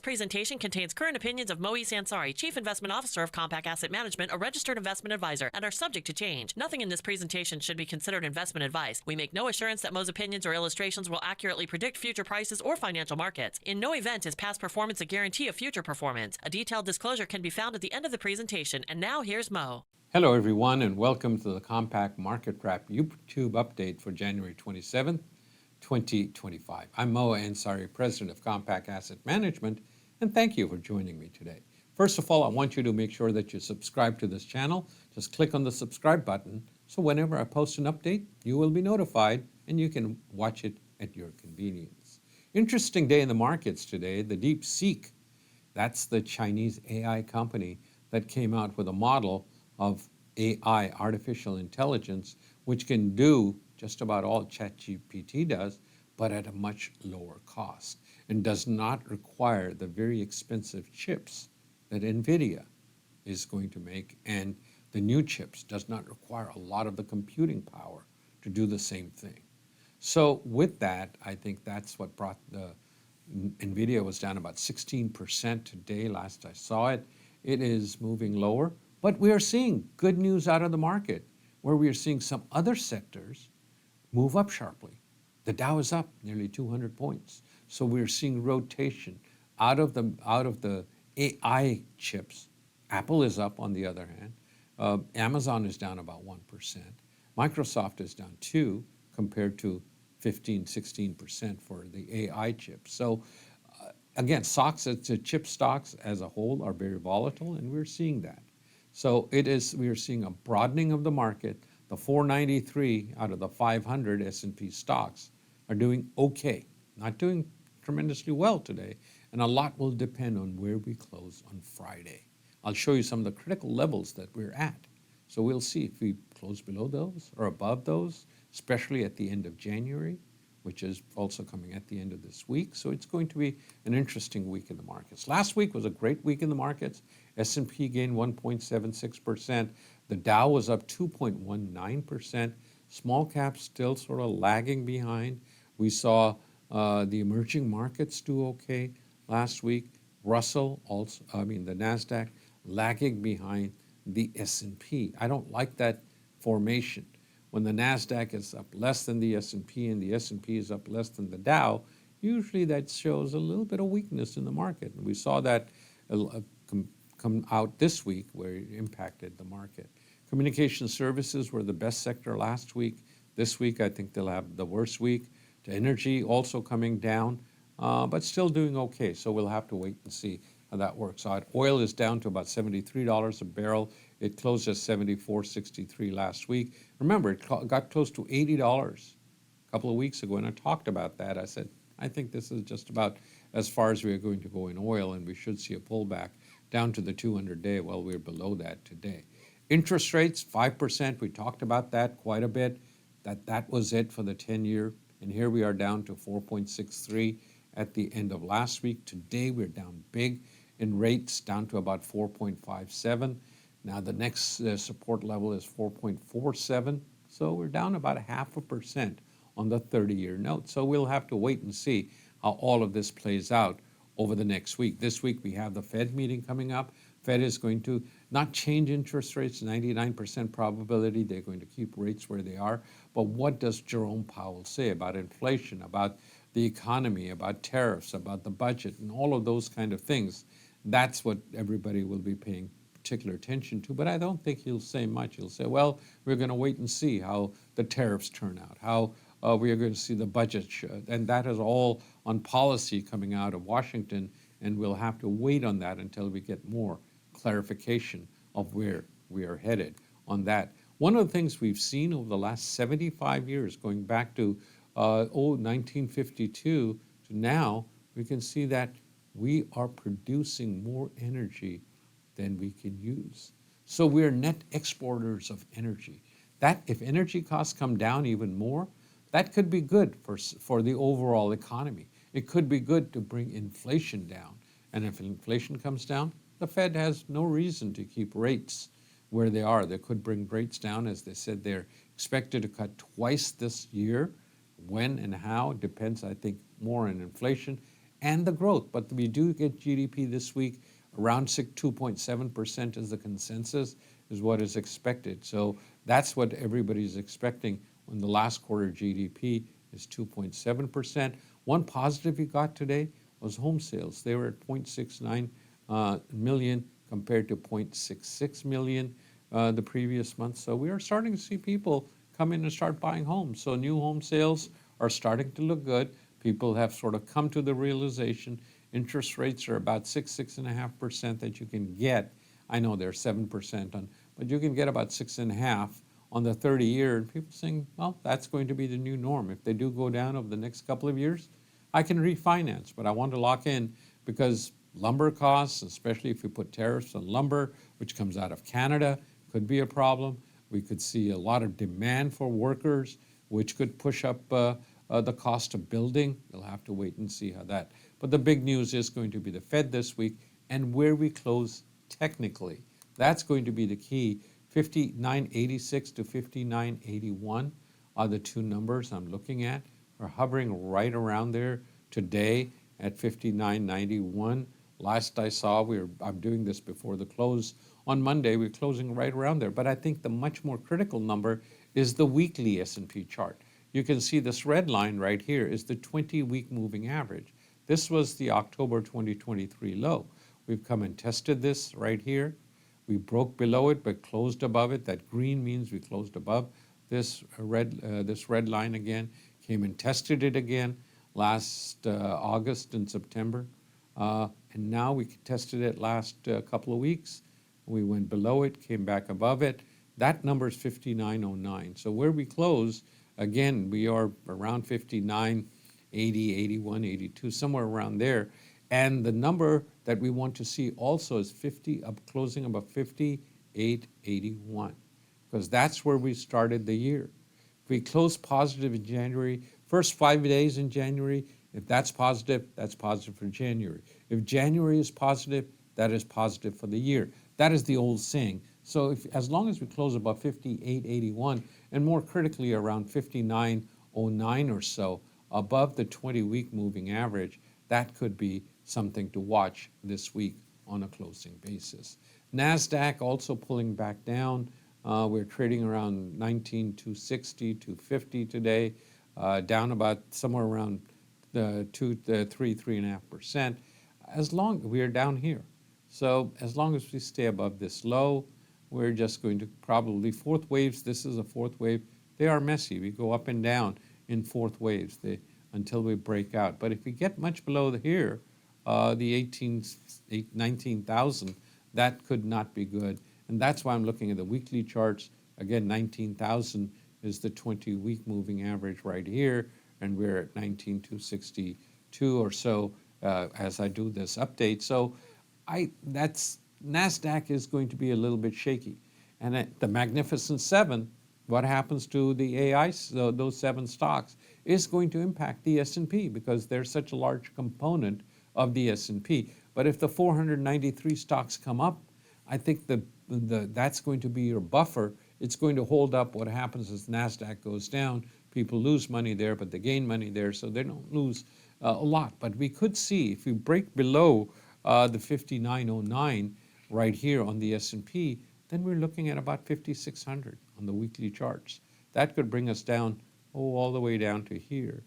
presentation contains current opinions of Moez Ansari, Chief Investment Officer of Compact Asset Management, a registered investment advisor, and are subject to change. Nothing in this presentation should be considered investment advice. We make no assurance that Mo's opinions or illustrations will accurately predict future prices or financial markets. In no event is past performance a guarantee of future performance. A detailed disclosure can be found at the end of the presentation. And now here's Mo. Hello everyone, and welcome to the Compact Market Wrap YouTube update for January 27th, 2025. I'm Mo Ansari, President of Compact Asset Management, and thank you for joining me today. First of all, I want you to make sure that you subscribe to this channel. Just click on the subscribe button, so whenever I post an update, you will be notified and you can watch it at your convenience. Interesting day in the markets today. The DeepSeek, that's the Chinese AI company that came out with a model of AI, artificial intelligence, which can do just about all ChatGPT does, but at a much lower cost, and does not require the very expensive chips that Nvidia is going to make, and the new chips does not require a lot of the computing power to do the same thing. So with that, I think that's what brought the Nvidia was down about 16% today, last I saw it. It is moving lower. But we are seeing good news out of the market, where we are seeing some other sectors move up sharply. The Dow is up nearly 200 points. So we're seeing rotation out of the AI chips. Apple is up, on the other hand. Amazon is down about 1%. Microsoft is down 2%, compared to 15-16% for the AI chips. So again, the chip stocks as a whole are very volatile, and we're seeing that. So we are seeing a broadening of the market. The 493 out of the 500 S&P stocks are doing okay, not doing tremendously well today, and a lot will depend on where we close on Friday. I'll show you some of the critical levels that we're at. So we'll see if we close below those or above those, especially at the end of January, which is also coming at the end of this week. So it's going to be an interesting week in the markets. Last week was a great week in the markets. S&P gained 1.76%. The Dow was up 2.19%. Small caps still sort of lagging behind. We saw the emerging markets do okay last week. The Nasdaq lagging behind the S&P. I don't like that formation. When the Nasdaq is up less than the S&P and the S&P is up less than the Dow, usually that shows a little bit of weakness in the market. And we saw that come out this week, where it impacted the market. Communication services were the best sector last week. This week, I think they'll have the worst week. The energy also coming down, but still doing okay. So we'll have to wait and see how that works out. Oil is down to about $73 a barrel. It closed at $74.63 last week. Remember, it got close to $80 a couple of weeks ago, and I talked about that. I said, I think this is just about as far as we are going to go in oil, and we should see a pullback down to the 200-day. Well, we're below that today. Interest rates, 5%. We talked about that quite a bit. That was it for the 10-year, and here we are down to 4.63 at the end of last week. Today, we're down big in rates, down to about 4.57. Now, the next support level is 4.47, so we're down about 0.5% on the 30-year note. So we'll have to wait and see how all of this plays out over the next week. This week, we have the Fed meeting coming up. Fed is going to not change interest rates, 99% probability they're going to keep rates where they are. But what does Jerome Powell say about inflation, about the economy, about tariffs, about the budget, and all of those kind of things? That's what everybody will be paying particular attention to, but I don't think he'll say much. He'll say, well, we're going to wait and see how the tariffs turn out, how we are going to see the budget, and that is all on policy coming out of Washington, and we'll have to wait on that until we get more clarification of where we are headed on that. One of the things we've seen over the last 75 years, going back to 1952 to now, we can see that we are producing more energy than we can use. So we're net exporters of energy. That, if energy costs come down even more, that could be good for the overall economy. It could be good to bring inflation down. And if inflation comes down, the Fed has no reason to keep rates where they are. They could bring rates down. As they said, they're expected to cut twice this year. When and how depends, I think, more on inflation and the growth. But we do get GDP this week around 2.7% is the consensus, is what is expected. So that's what everybody's expecting when the last quarter GDP is 2.7%. One positive we got today was home sales. They were at 0.69 million compared to 0.66 million the previous month. So we are starting to see people come in and start buying homes. So new home sales are starting to look good. People have sort of come to the realization interest rates are about 6.5% that you can get. I know they're 7% on, but you can get about 6.5 on the 30-year. And people saying, well, that's going to be the new norm. If they do go down over the next couple of years, I can refinance, but I want to lock in because lumber costs, especially if you put tariffs on lumber, which comes out of Canada, could be a problem. We could see a lot of demand for workers, which could push up the cost of building. We'll have to wait and see how that. But the big news is going to be the Fed this week and where we close technically. That's going to be the key. 59.86 to 59.81 are the two numbers I'm looking at. We're hovering right around there today at 59.91. Last I saw, I'm doing this before the close. On Monday, we're closing right around there. But I think the much more critical number is the weekly S&P chart. You can see this red line right here is the 20-week moving average. This was the October 2023 low. We've come and tested this right here. We broke below it but closed above it. That green means we closed above this red line again. Came and tested it again last August and September. And now we tested it last couple of weeks. We went below it, came back above it. That number is 59.09. So where we close, again, we are around 59, 80, 81, 82, somewhere around there. And the number that we want to see also is closing above 58.81, because that's where we started the year. If we close positive in January, first 5 days in January, if that's positive for January. If January is positive, that is positive for the year. That is the old saying. So as long as we close above 58.81, and more critically around 59.09 or so, above the 20-week moving average, that could be something to watch this week on a closing basis. Nasdaq also pulling back down. We're trading around 19,260, 250 today, down about somewhere around 3.5%. As long we are down here. So as long as we stay above this low, we're just going to probably fourth waves. This is a fourth wave. They are messy. We go up and down in fourth waves until we break out. But if we get much below here, the 19,000, that could not be good. And that's why I'm looking at the weekly charts. Again, 19,000 is the 20-week moving average right here, and we're at 19,262 or so as I do this update. So Nasdaq is going to be a little bit shaky. And at the Magnificent Seven, what happens to the AI, those 7 stocks, is going to impact the S&P because they're such a large component of the S&P. But if the 493 stocks come up, I think that's going to be your buffer. It's going to hold up what happens as NASDAQ goes down. People lose money there, but they gain money there, so they don't lose a lot. But we could see, if we break below the 59.09 right here on the S&P, then we're looking at about 5,600 on the weekly charts. That could bring us down, all the way down to here,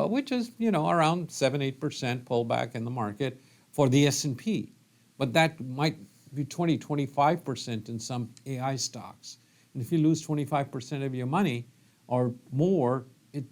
which is, around 7-8% pullback in the market for the S&P. But that might be 20-25% in some AI stocks. And if you lose 25% of your money or more, it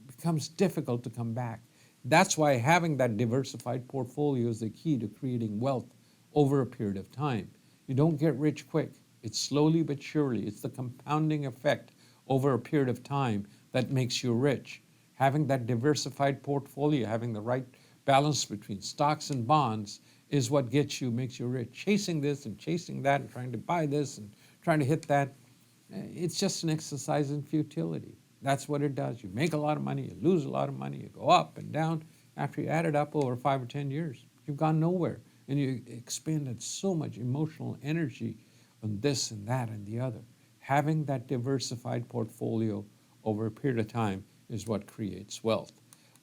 becomes difficult to come back. That's why having that diversified portfolio is the key to creating wealth over a period of time. You don't get rich quick. It's slowly but surely. It's the compounding effect over a period of time that makes you rich. Having that diversified portfolio, having the right balance between stocks and bonds is what makes you rich. Chasing this and chasing that and trying to buy this and trying to hit that, it's just an exercise in futility. That's what it does. You make a lot of money, you lose a lot of money, you go up and down. After you add it up over 5 or 10 years, you've gone nowhere. And you expended so much emotional energy on this and that and the other. Having that diversified portfolio over a period of time is what creates wealth.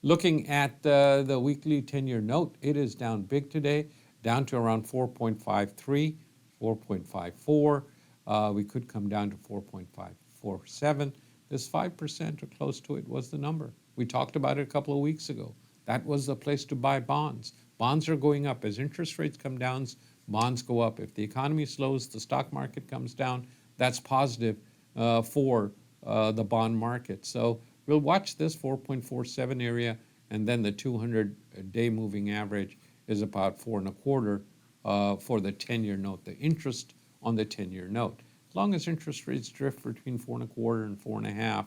Looking at the weekly 10-year note, it is down big today, down to around 4.53, 4.54. We could come down to 4.547. This 5% or close to it was the number. We talked about it a couple of weeks ago. That was the place to buy bonds. Bonds are going up. As interest rates come down, bonds go up. If the economy slows, the stock market comes down. That's positive for the bond market. So we'll watch this 4.47 area, and then the 200-day moving average is about 4.25 for the 10-year note, the interest on the 10-year note. As long as interest rates drift between 4.25 and 4.5,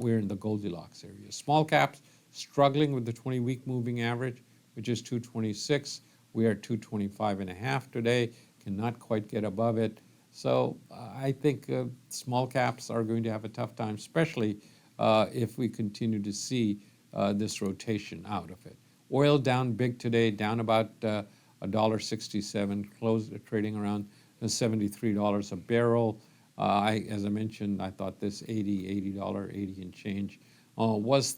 we're in the Goldilocks area. Small caps struggling with the 20-week moving average, which is 226. We are 225.5 today, cannot quite get above it. So I think small caps are going to have a tough time, especially if we continue to see this rotation out of it. Oil down big today, down about $1.67, closed trading around $73 a barrel. As I mentioned, I thought this $80 and change was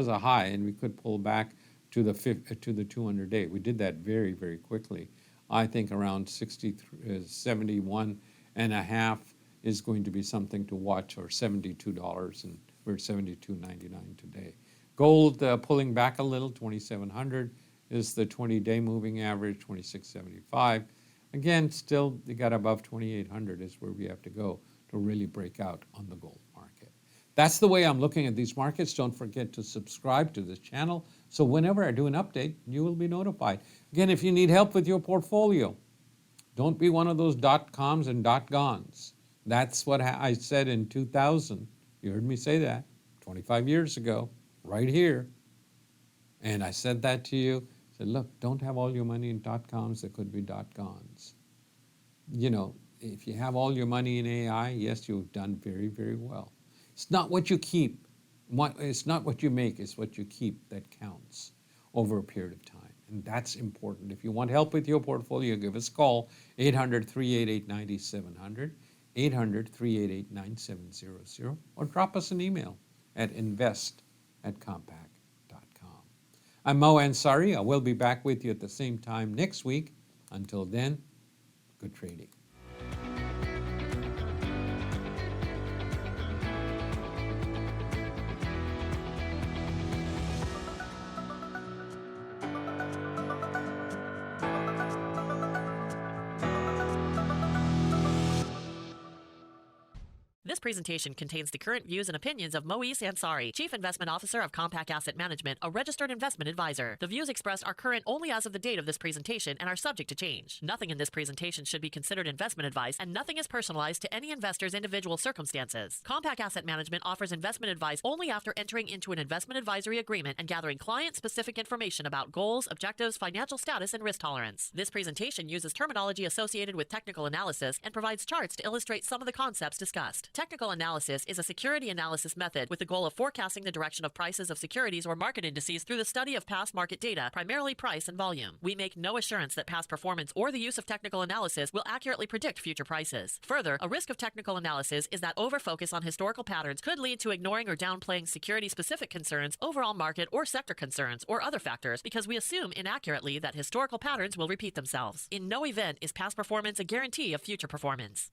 a high, and we could pull back to the 200-day. We did that very, very quickly. I think around 71 and a half is going to be something to watch, or $72, and we're at $72.99 today. Gold pulling back a little, 2,700 is the 20-day moving average, 26.75. Again, still you got above 2,800 is where we have to go to really break out on the gold market. That's the way I'm looking at these markets. Don't forget to subscribe to this channel, so whenever I do an update, you will be notified. Again, if you need help with your portfolio, don't be one of those .coms and .gons. That's what I said in 2000. You heard me say that 25 years ago, right here. And I said that to you. I said, look, don't have all your money in .coms. There could be .gons. You know, if you have all your money in AI, yes, you've done very, very well. It's not what you keep. It's not what you make. It's what you keep that counts over a period of time. And that's important. If you want help with your portfolio, give us a call, 800-388-9700, 800-388-9700, or drop us an email at invest@compaq.com. I'm Mo Ansari. I will be back with you at the same time next week. Until then, good trading. This presentation contains the current views and opinions of Moise Ansari, Chief Investment Officer of Compaq Asset Management, a registered investment advisor. The views expressed are current only as of the date of this presentation and are subject to change. Nothing in this presentation should be considered investment advice, and nothing is personalized to any investor's individual circumstances. Compaq Asset Management offers investment advice only after entering into an investment advisory agreement and gathering client-specific information about goals, objectives, financial status, and risk tolerance. This presentation uses terminology associated with technical analysis and provides charts to illustrate some of the concepts discussed. Technical analysis is a security analysis method with the goal of forecasting the direction of prices of securities or market indices through the study of past market data, primarily price and volume. We make no assurance that past performance or the use of technical analysis will accurately predict future prices. Further, a risk of technical analysis is that over-focus on historical patterns could lead to ignoring or downplaying security-specific concerns, overall market or sector concerns, or other factors because we assume inaccurately that historical patterns will repeat themselves. In no event is past performance a guarantee of future performance.